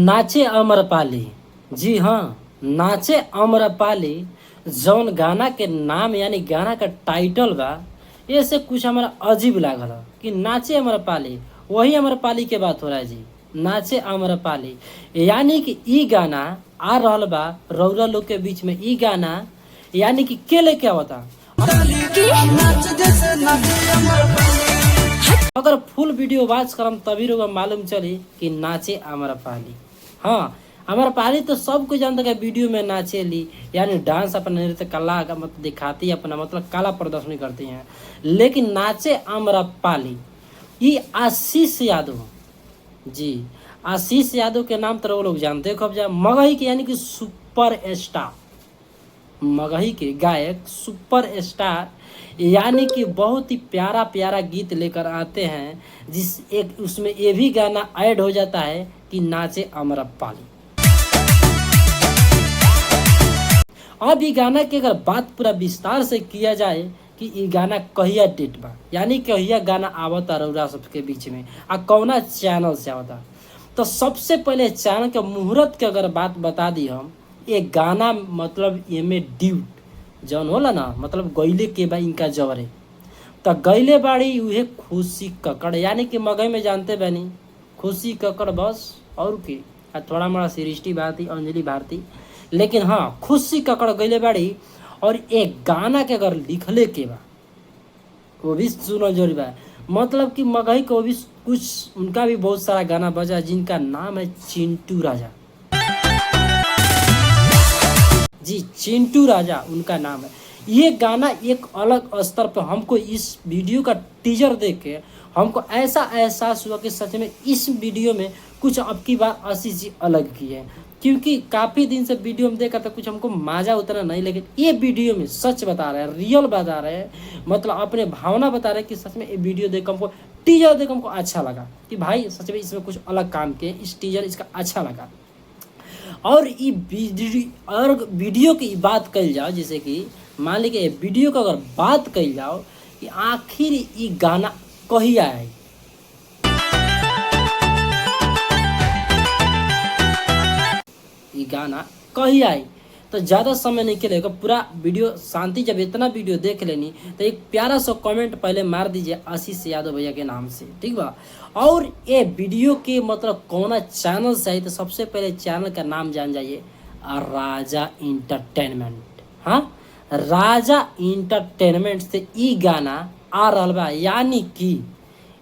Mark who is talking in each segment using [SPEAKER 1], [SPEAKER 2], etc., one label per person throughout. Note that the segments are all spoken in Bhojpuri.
[SPEAKER 1] नाचे अम्रपाली। जी हाँ, नाचे अम्रपाली जौन गाना के नाम यानी गाना का टाइटल बा, ऐसे कुछ हमारा अजीब लागल कि नाचे अम्रपाली। वही अम्रपाली के बात हो रहा है जी, नाचे अम्रपाली। यानी कि ई गाना आ रहल बा रौरा लोग के बीच में। ई गाना यानी कि के लेके आवता, अगर फुल वीडियो वॉच करम तभी लोग मालूम चली कि नाचे अम्रपाली। हाँ, अम्रपाली तो सब कुछ जानता है, वीडियो में नाचेली यानी डांस अपना नृत्य कला का मतलब दिखाती है, अपना मतलब कला प्रदर्शनी करती हैं। लेकिन नाचे अम्रपाली ये आशीष यादव जी, आशीष यादव के नाम तो वो लोग जानते हो कब जा, मगही के यानी कि सुपर स्टार, मगही के गायक सुपर स्टार, यानी कि बहुत ही प्यारा प्यारा गीत लेकर आते हैं, जिस एक उसमें ये भी गाना ऐड हो जाता है कि नाचे अम्रपाली। अब ये गाना की अगर बात पूरा विस्तार से किया जाए कि ये गाना कहिया डेट बा, यानी कहिया गाना आवता रउरा सबके बीच में आ कौना चैनल से आवता, तो सबसे पहले चैनल के मुहूर्त के अगर बात बता दी हम, ये गाना मतलब एमे ड्यूट जौन होला ना, मतलब गईले के बा इनका जवरे, तो गईले बाड़ी उहे खुशी कक्कड़, यानी कि मगही में जानते बानी खुशी कक्कड़ बस, और की थोड़ा मोड़ा सृष्टि भारती, अंजलि भारती, लेकिन हाँ खुशी कक्कड़ गईले बाड़ी। और एक गाना के अगर लिखले के बा वो भी सुनल जरूरी बा, मतलब कि मगही को भी कुछ उनका भी बहुत सारा गाना बजा जिनका नाम है चिंटू राजा जी, चिंटू राजा उनका नाम है। ये गाना एक अलग स्तर पर, हमको इस वीडियो का टीजर देख के हमको ऐसा एहसास हुआ कि सच में इस वीडियो में कुछ अब की बार आशीष जी अलग की है, क्योंकि काफ़ी दिन से वीडियो में देखा था कुछ हमको मजा उतना नहीं, लेकिन ये वीडियो में सच बता रहे हैं, रियल बता रहे हैं, मतलब अपने भावना बता रहे हैं कि सच में ये वीडियो देख हमको, टीजर देख हमको अच्छा लगा कि भाई सच में इसमें कुछ अलग काम किए, इस टीजर इसका अच्छा लगा। और वीडियो की बात कल जाओ, जैसे कि मान लीजिए वीडियो का अगर बात कल जाओ कि आखिर ये गाना कहिया है, ये गाना कहिया आई, तो ज़्यादा समय नहीं खेलेगा, पूरा वीडियो शांति, जब इतना वीडियो देख लेनी तो एक प्यारा सा कमेंट पहले मार दीजिए आशीष यादव भैया के नाम से, ठीक बा। और ये वीडियो के मतलब कौन चैनल से है, तो सबसे पहले चैनल का नाम जान जाइए, राजा इंटरटेनमेंट। हाँ, राजा इंटरटेनमेंट से ई गाना आ रहा बा, यानी कि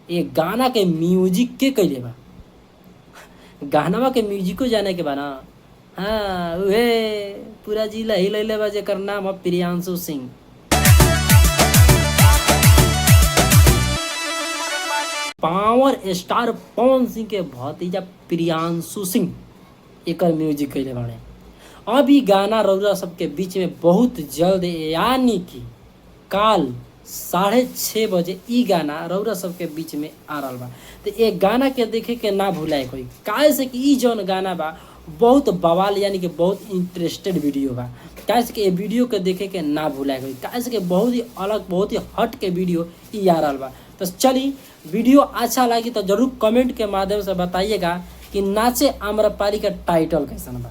[SPEAKER 1] ये गाना के म्यूजिक के कैले बा, गाना के म्यूजिको जाने के बा ना, हाँ उहे पूरा जिला हिलैले बा, जेकर नाम है प्रियांशु सिंह। पावर स्टार पवन सिंह के भतीजा प्रियांशु सिंह एकर म्यूजिक कैले बाड़े। अब ई गाना रउरा सबके बीच में बहुत जल्द, यानी कि काल 6:30 बजे ई गाना रउरा सबके बीच में आ रहा बा। तो एक गाना के देखे के ना भूलाए कोई, काहे से कि ई जौन गाना बा बहुत बवाल, यानी कि बहुत इंटरेस्टेड वीडियो बा, काहे से कि ये वीडियो के देखे के ना भूलाए कोई, काहे से कि बहुत ही अलग, बहुत ही हट के वीडियो ई आ रहा बा। तो चलिए, वीडियो अच्छा लगी तो जरूर कमेंट के माध्यम से बताइएगा कि नाचे अम्रपाली का टाइटल कैसन बा,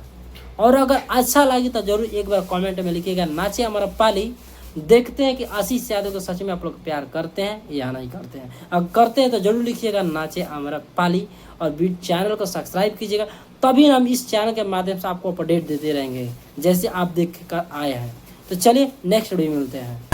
[SPEAKER 1] और अगर अच्छा लगी तो जरूर एक बार कमेंट में लिखिएगा नाचे अम्रपाली। देखते हैं कि आशीष यादव को सच में आप लोग प्यार करते हैं या नहीं करते हैं, अगर करते हैं तो जरूर लिखिएगा नाचे अम्रपाली, और चैनल को सब्सक्राइब कीजिएगा, तभी हम इस चैनल के माध्यम से आपको अपडेट देते रहेंगे जैसे आप देख कर आए हैं। तो चलिए नेक्स्ट वीडियो में मिलते हैं।